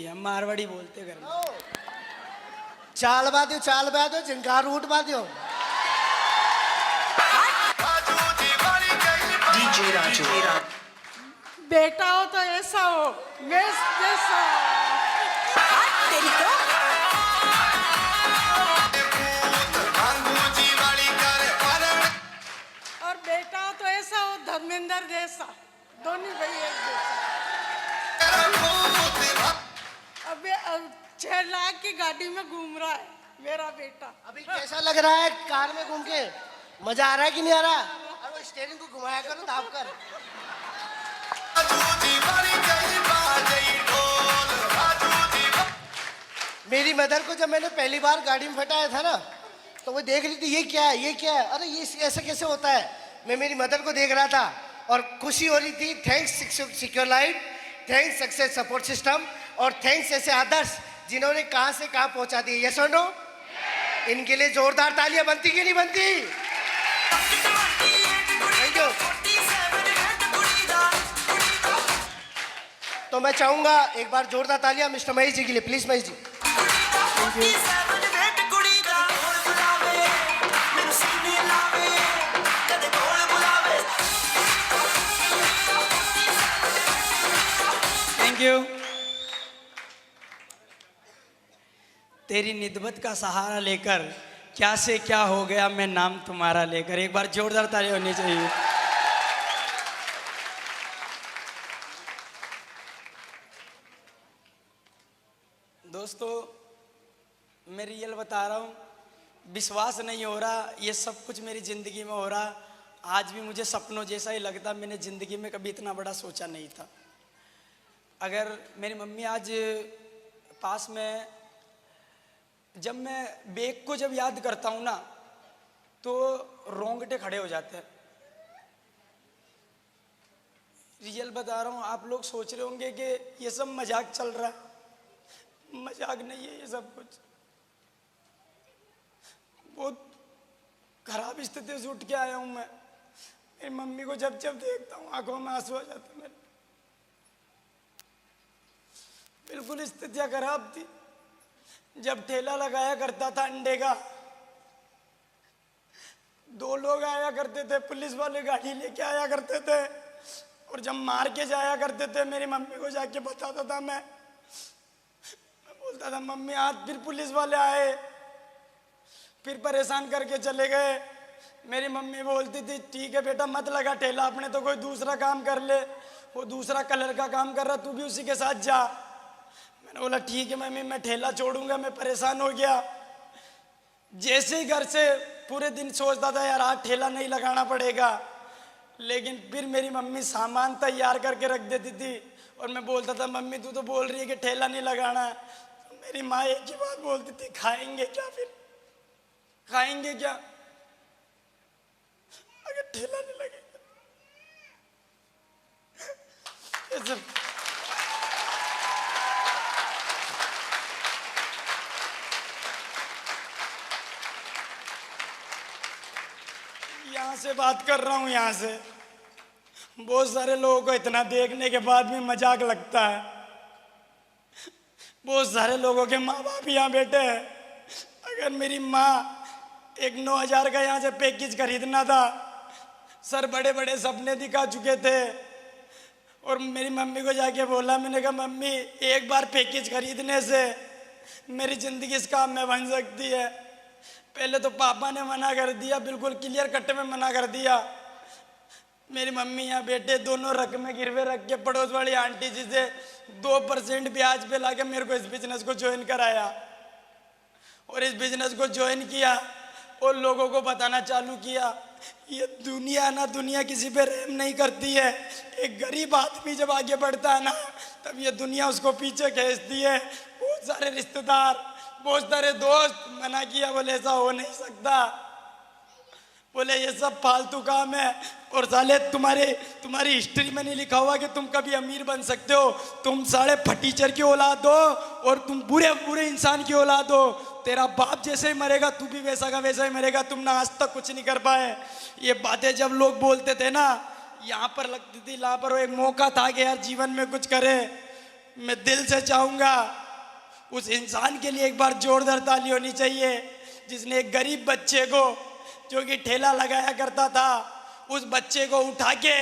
है, मारवाड़ी बोलते घर में। चाल बादो जिनका रूट बादो। डीजे राजू। बेटा हो तो ऐसा हो, बेस जैसा तेरी तो और बेटा हो तो ऐसा हो धर्मेंद्र जैसा, दोनों भाई एक जैसा। अब 6 लाख की गाड़ी में घूम रहा है मेरा बेटा। अभी कैसा लग रहा है कार में घूम के? मजा आ रहा है कि नहीं आ रहा? अरे स्टीयरिंग को घुमाया करो, दाब कर। मेरी मदर को जब मैंने पहली बार गाड़ी में फटाया था ना, तो वो देख रही थी ये क्या है, ये क्या है, अरे ये ऐसे कैसे होता है। मैं मेरी मदर को देख रहा था और खुशी हो रही थी। Thanks secure life, thanks success support system, और थैंक्स ऐसे आदर्श जिन्होंने कहां से कहां पहुंचा दिए। यस और नो? इनके लिए जोरदार तालियां बनती कि नहीं बनती? Thank you. तो मैं चाहूंगा एक बार जोरदार तालियां मिस्टर महेश जी के लिए, please Mahesh ji. Thank you. तेरी निदबत का सहारा लेकर क्या से क्या हो गया मैं नाम तुम्हारा लेकर। एक बार जोरदार ताली होनी चाहिए। दोस्तों, मैं रियल बता रहा हूँ, विश्वास नहीं हो रहा ये सब कुछ मेरी ज़िंदगी में हो रहा। आज भी मुझे सपनों जैसा ही लगता। मैंने ज़िंदगी में कभी इतना बड़ा सोचा नहीं था। अगर मेरी मम्मी आज पास में, जब मैं बेग को जब याद करता हूँ ना, तो रोंगटे खड़े हो जाते हैं। रियल बता रहा हूँ। आप लोग सोच रहे होंगे कि ये सब मजाक चल रहा है, मजाक नहीं है ये सब कुछ। बहुत खराब स्थिति से उठ के आया हूँ मैं। मेरी मम्मी को जब जब देखता हूँ आंखों में आंसू आ जाते मेरे। बिल्कुल स्थितियाँ खराब थी। जब ठेला लगाया करता था अंडे का, 2 लोग आया करते थे, पुलिस वाले गाड़ी लेके आया करते थे, और जब मार के जाया करते थे मेरी मम्मी को जाके बताता था मैं बोलता था मम्मी आज फिर पुलिस वाले आए, फिर परेशान करके चले गए। मेरी मम्मी बोलती थी ठीक है बेटा मत लगा ठेला, अपने तो कोई दूसरा काम कर ले, वो दूसरा कलर का काम कर रहा, तू भी उसी के साथ जा। मैंने बोला ठीक है मम्मी मैं ठेला छोड़ूंगा। मैं परेशान हो गया। जैसे ही घर से पूरे दिन सोचता था यार आज ठेला नहीं लगाना पड़ेगा, लेकिन फिर मेरी मम्मी सामान तैयार करके रख देती थी और मैं बोलता था मम्मी तू तो बोल रही है कि ठेला नहीं लगाना है। तो मेरी माँ एक ही बात बोलती थी खाएंगे क्या, फिर खाएंगे क्या अगर ठेला नहीं लगेगा। ये सब यहाँ से बात कर रहा हूँ, यहाँ से बहुत सारे लोगों को इतना देखने के बाद भी मजाक लगता है। बहुत सारे लोगों के माँ बाप यहाँ बैठे हैं। अगर मेरी माँ एक 9,000 का यहाँ से पैकेज खरीदना था, सर बड़े बड़े सपने दिखा चुके थे, और मेरी मम्मी को जाके बोला, मैंने कहा मम्मी एक बार पैकेज खरीदने से मेरी ज़िंदगी इस काम में बन सकती है। पहले तो पापा ने मना कर दिया, बिल्कुल क्लियर कट में मना कर दिया। मेरी मम्मी यहाँ बेटे दोनों रकमें गिरवे रख के पड़ोस वाली आंटी जी से 2% ब्याज पे लाके मेरे को इस बिजनेस को ज्वाइन कराया, और इस बिजनेस को ज्वाइन किया और लोगों को बताना चालू किया ये दुनिया ना, दुनिया किसी पे रहम नहीं करती है। एक गरीब आदमी जब आगे बढ़ता है ना, तब ये दुनिया उसको पीछे खींचती है। बहुत सारे रिश्तेदार, बहुत सारे दोस्त मना किया, बोले ऐसा हो नहीं सकता, बोले ये सब फालतू काम है, और साले तुम्हारी हिस्ट्री में नहीं लिखा हुआ कि तुम कभी अमीर बन सकते हो। तुम साले फटीचर की औलाद हो और तुम बुरे बुरे इंसान की औलाद हो। तेरा बाप जैसे ही मरेगा तू भी वैसा का वैसा ही मरेगा। तुम ना आज तक कुछ नहीं कर पाए। ये बातें जब लोग बोलते थे ना, यहाँ पर लगती थी, यहाँ पर एक मौका था कि यार जीवन में कुछ करे। मैं दिल से चाहूंगा उस इंसान के लिए एक बार जोरदार ताली होनी चाहिए जिसने एक गरीब बच्चे को, जो कि ठेला लगाया करता था, उस बच्चे को उठा के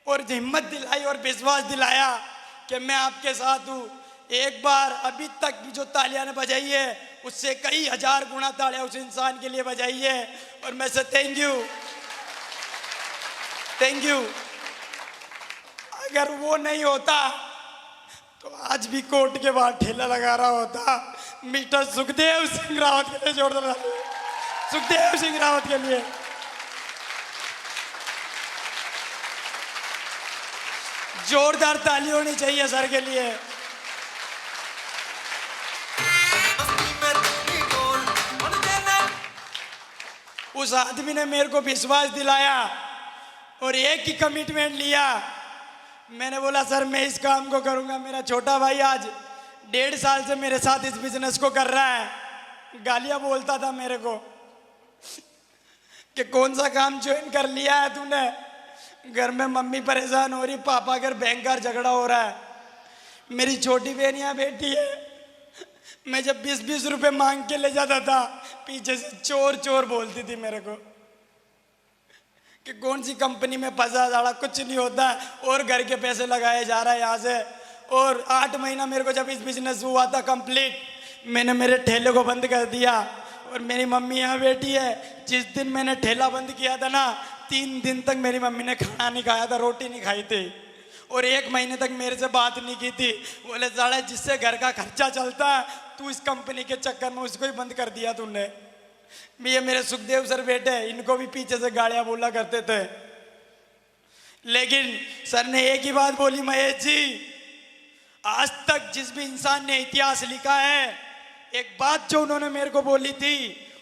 और हिम्मत दिलाई और विश्वास दिलाया कि मैं आपके साथ हूँ। एक बार अभी तक भी जो तालियां ने बजाई है उससे कई हजार गुना तालियां उस इंसान के लिए बजाई है और मैं से थैंक यू। अगर वो नहीं होता तो आज भी कोर्ट के बाहर ठेला लगा रहा होता। मिस्टर सुखदेव सिंह रावत के लिए जोरदार ताली। सुखदेव सिंह रावत के लिए जोरदार ताली होनी चाहिए सर के लिए। उस आदमी ने मेरे को विश्वास दिलाया और एक ही कमिटमेंट लिया। मैंने बोला सर मैं इस काम को करूंगा। मेरा छोटा भाई आज 1.5 साल से मेरे साथ इस बिजनेस को कर रहा है। गालियां बोलता था मेरे को कि कौन सा काम ज्वाइन कर लिया है तूने, घर में मम्मी परेशान हो रही, पापा घर बैंक का झगड़ा हो रहा है, मेरी छोटी बहन यहाँ बैठी है। मैं जब 20-20 रुपए मांग के ले जाता था पीछे से चोर चोर बोलती थी मेरे को कि कौन सी कंपनी में फंसा जाड़ा, कुछ नहीं होता और घर के पैसे लगाए जा रहा है यहाँ से। और 8 महीना मेरे को जब इस बिजनेस हुआ था कंप्लीट, मैंने मेरे ठेले को बंद कर दिया और मेरी मम्मी यहाँ बैठी है। जिस दिन मैंने ठेला बंद किया था ना, 3 दिन तक मेरी मम्मी ने खाना नहीं खाया था, रोटी नहीं खाई थी और 1 महीने तक मेरे से बात नहीं की थी। बोले जाड़ा जिससे घर का खर्चा चलता है तू इस कंपनी के चक्कर में उसको ही बंद कर दिया तूने। ये मेरे सुखदेव सर बेटे, इनको भी पीछे से गालियां बोला करते थे, लेकिन सर ने एक ही बात बोली, महेश जी आज तक जिस भी इंसान ने इतिहास लिखा है, एक बात जो उन्होंने मेरे को बोली थी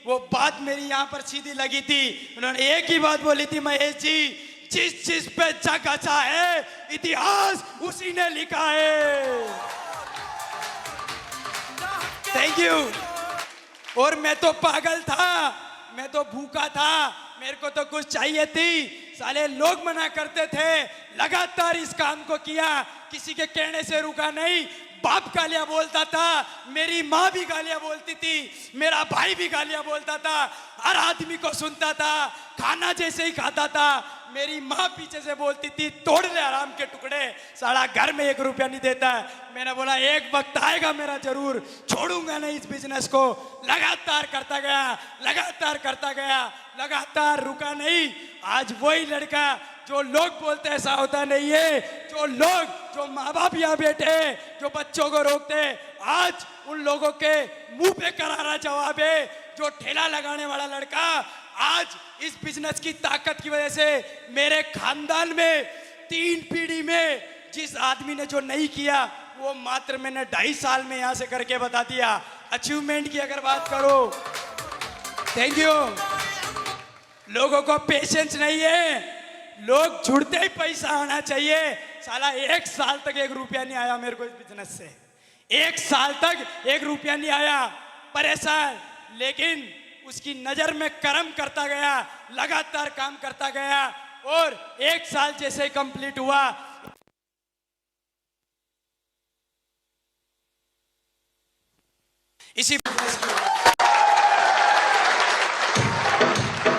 वो बात मेरी यहाँ पर सीधी लगी थी। उन्होंने एक ही बात बोली थी, महेश जी जिस चीज पे जग अच्छा है इतिहास उसी ने लिखा है। Thank you. और मैं तो पागल था, मैं तो भूखा था, मेरे को तो कुछ चाहिए थी। साले लोग मना करते थे, लगातार इस काम को किया, किसी के कहने से रुका नहीं। बाप गालियां बोलता था, मेरी माँ भी गालियां बोलती थी, मेरा भाई भी गालियां बोलता था, हर आदमी को सुनता था। खाना जैसे ही खाता था मेरी माँ पीछे से बोलती थी तोड़ ले आराम के टुकड़े, साला घर में 1 रुपया नहीं देता है। मैंने बोला एक वक्त आएगा मेरा जरूर, छोड़ूंगा नहीं इस बिजनेस को। लगातार करता गया, लगातार करता गया, लगातार रुका नहीं। आज वही लड़का जो लोग बोलते ऐसा होता नहीं है, जो माँ बाप यहाँ बैठे जो बच्चों को रोकते, आज उन लोगों के मुंह पे करारा जवाब है। जो ठेला लगाने वाला लड़का आज इस बिजनेस की ताकत की वजह से मेरे खानदान में 3 पीढ़ी में जिस आदमी ने जो नहीं किया वो मात्र मैंने 2.5 साल में यहाँ से करके बता दिया। अचीवमेंट की अगर बात करो, थैंक यू। लोगों को पेशेंस नहीं है, लोग जुड़ते ही पैसा आना चाहिए। साला 1 साल तक 1 रुपया नहीं आया मेरे को इस बिजनेस से, 1 साल तक 1 रुपया नहीं आया, परेशान। लेकिन उसकी नजर में कर्म करता गया, लगातार काम करता गया और 1 साल जैसे कंप्लीट हुआ, इसी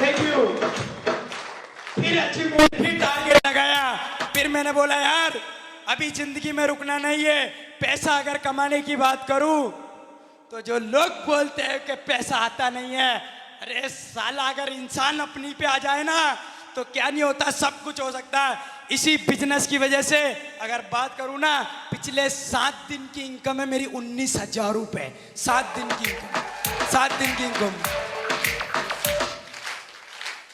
थैंक यू। फिर अचीवमेंट, फिर टारगेट लगाया। फिर मैंने बोला यार अभी जिंदगी में रुकना नहीं है। पैसा अगर कमाने की बात करूं तो जो लोग बोलते हैं कि पैसा आता नहीं है, अरे साला अगर इंसान अपनी पे आ जाए ना तो क्या नहीं होता, सब कुछ हो सकता है। इसी बिजनेस की वजह से अगर बात करूं ना, पिछले 7 दिन की इनकम है मेरी 19,000 रुपए। 7 दिन की इनकम, 7 दिन की इनकम,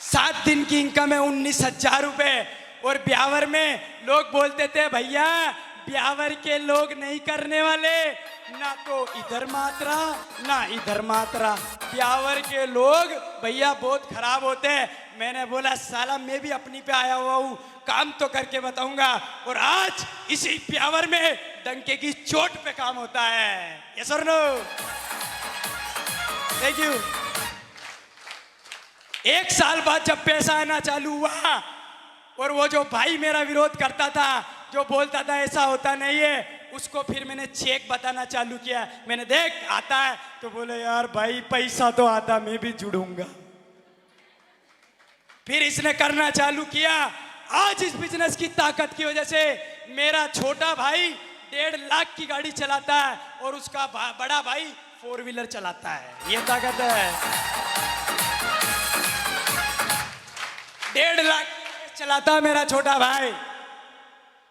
7 दिन की इनकम है 19,000 रुपए। और ब्यावर में लोग बोलते थे भैया ब्यावर के लोग नहीं करने वाले, ना तो इधर मात्रा ना इधर मात्रा, ब्यावर के लोग भैया बहुत खराब होते हैं। मैंने बोला साला मैं भी अपनी पे आया हुआ हूँ, काम तो करके बताऊंगा। और आज इसी ब्यावर में डंके की चोट पे काम होता है। यस और नो? Thank you. 1 साल बाद जब पैसा आना चालू हुआ और वो जो भाई मेरा विरोध करता था, जो बोलता था ऐसा होता नहीं है, उसको फिर मैंने चेक बताना चालू किया, मैंने देख आता है, तो बोले यार भाई पैसा तो आता, मैं भी जुड़ूंगा। फिर इसने करना चालू किया। आज इस बिजनेस की ताकत की वजह से मेरा छोटा भाई 1.5 लाख की गाड़ी चलाता है और उसका बड़ा भाई 4 व्हीलर चलाता है। ये ताकत है। 1.5 लाख चलाता है मेरा छोटा भाई।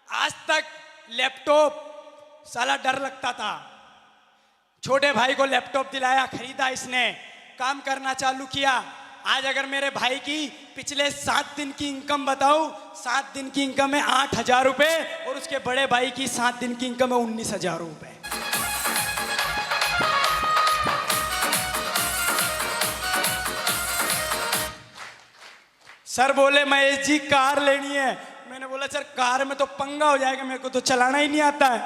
आज तक लैपटॉप साला डर लगता था, छोटे भाई को लैपटॉप दिलाया, खरीदा इसने, काम करना चालू किया। आज अगर मेरे भाई की पिछले 7 दिन की इनकम बताऊं, 7 दिन की इनकम है 8,000 रुपए और उसके बड़े भाई की 7 दिन की इनकम है 19,000 रुपए। सर बोले महेश जी कार लेनी है। मैंने बोला सर कार में तो पंगा हो जाएगा, मेरे को तो चलाना ही नहीं आता है,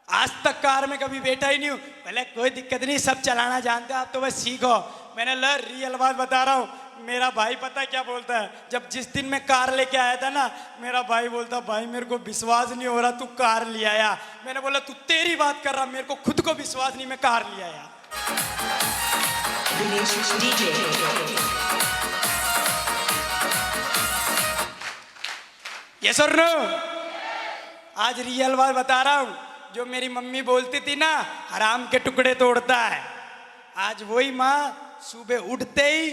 आज तक कार में कभी बैठा ही नहीं हूं। पहले कोई दिक्कत नहीं, सब चलाना जानते हैं, आप तो बस सीखो। मैंने ल रियल बात बता रहा हूँ, मेरा भाई पता है क्या बोलता है, जब जिस दिन मैं कार लेके आया था ना, मेरा भाई बोलता भाई मेरे को विश्वास नहीं हो रहा तू कार ले आया। मैंने बोला तू तेरी बात कर रहा, मेरे को खुद को विश्वास नहीं मैं कार ले आया। दिनेश डीजे। ये सर नो, आज रियल बात बता रहा हूँ, जो मेरी मम्मी बोलती थी ना हराम के टुकड़े तोड़ता है, आज वही माँ सुबह उठते ही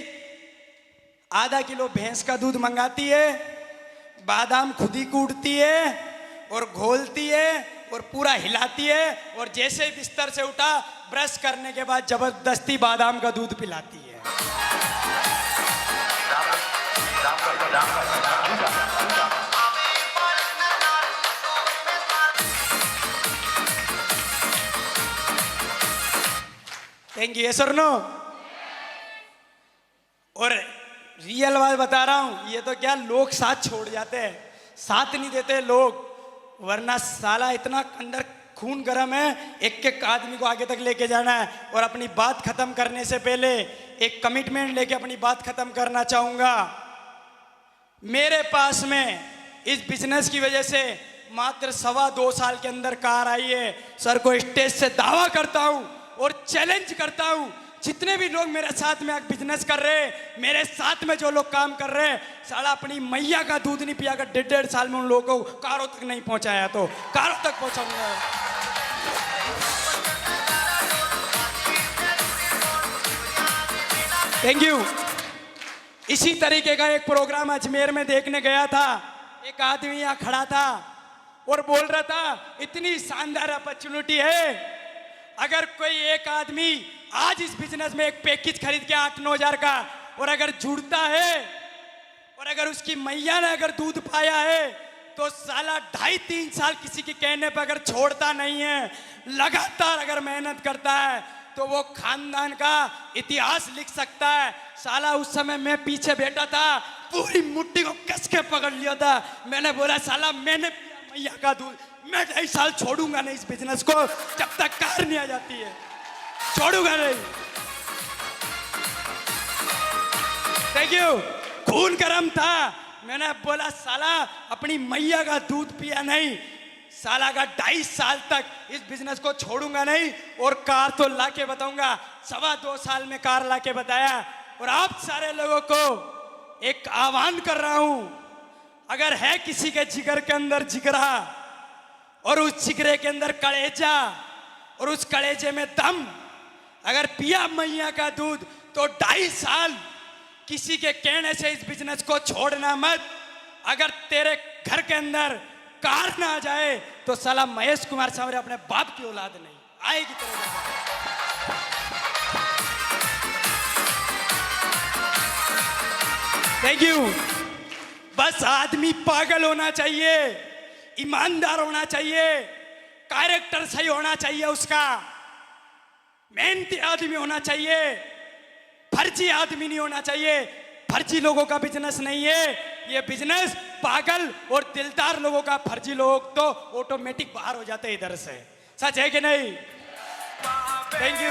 आधा किलो भैंस का दूध मंगाती है, बादाम खुद ही कूटती है और घोलती है और पूरा हिलाती है और जैसे ही बिस्तर से उठा ब्रश करने के बाद जबरदस्ती बादाम का दूध पिलाती है। Thank you sir no. और रियल बात बता रहा हूं, ये तो क्या लोग साथ छोड़ जाते हैं, साथ नहीं देते लोग, वरना साला इतना अंदर खून गर्म है, एक एक आदमी को आगे तक लेके जाना है। और अपनी बात खत्म करने से पहले एक कमिटमेंट लेके अपनी बात खत्म करना चाहूंगा। मेरे पास में इस बिजनेस की वजह से मात्र 2.25 साल के अंदर कार आई है। सर को स्टेज से दावा करता हूं और चैलेंज करता हूं, जितने भी लोग मेरे साथ में बिजनेस कर रहे हैं, मेरे साथ में जो लोग काम कर रहे हैं, साला अपनी मैया का दूध नहीं पिया कर 1.5 साल में उन लोगों को कारों तक नहीं पहुंचाया तो कारों तक पहुंचाऊंगा। Thank you. इसी तरीके का एक प्रोग्राम अजमेर में देखने गया था। एक आदमी यहाँ खड़ा था और बोल रहा था इतनी शानदार अपॉर्चुनिटी है, अगर कोई एक आदमी आज इस बिजनेस में एक पैकेज खरीद के 8-9 हजार का और अगर जुड़ता है और अगर उसकी मैया ने अगर दूध पाया है तो साला 2.5-3 साल किसी के कहने पर अगर छोड़ता नहीं है, लगातार अगर मेहनत करता है तो वो खानदान का इतिहास लिख सकता है। साला उस समय मैं पीछे बैठा था, पूरी मुट्ठी को कस के पकड़ लिया था। मैंने बोला साला मैंने पिया मैया का दूध, मैं 2.5 साल छोड़ूंगा नहीं इस बिजनेस को, जब तक कार नहीं आ जाती है छोड़ूंगा नहीं। Thank you. खून गर्म था, मैंने बोला साला अपनी मैया का दूध पिया नहीं, साला का 2.5 साल तक इस बिजनेस को छोड़ूंगा नहीं और कार तो लाके बताऊंगा। 2.25 साल में कार लाके बताया। और आप सारे लोगों को एक आह्वान कर रहा हूं, अगर है किसी के जिगर के अंदर जिगरा और उस जिगरे के अंदर कलेजा और उस कलेजे में दम, अगर पिया मैया का दूध तो 2.5 साल किसी के कहने से इस बिजनेस को छोड़ना मत। अगर तेरे घर के अंदर कार ना आ जाए तो साला महेश कुमार सावरे अपने बाप की औलाद नहीं आएगी तेरे घर। Thank you. बस आदमी पागल होना चाहिए, ईमानदार होना चाहिए, कैरेक्टर सही होना चाहिए, उसका मेहनती आदमी होना चाहिए, फर्जी आदमी नहीं होना चाहिए। फर्जी लोगों का बिजनेस नहीं है ये बिजनेस, पागल और दिलदार लोगों का। फर्जी लोग तो ऑटोमेटिक बाहर हो जाते हैं इधर से। सच है कि नहीं? Thank you.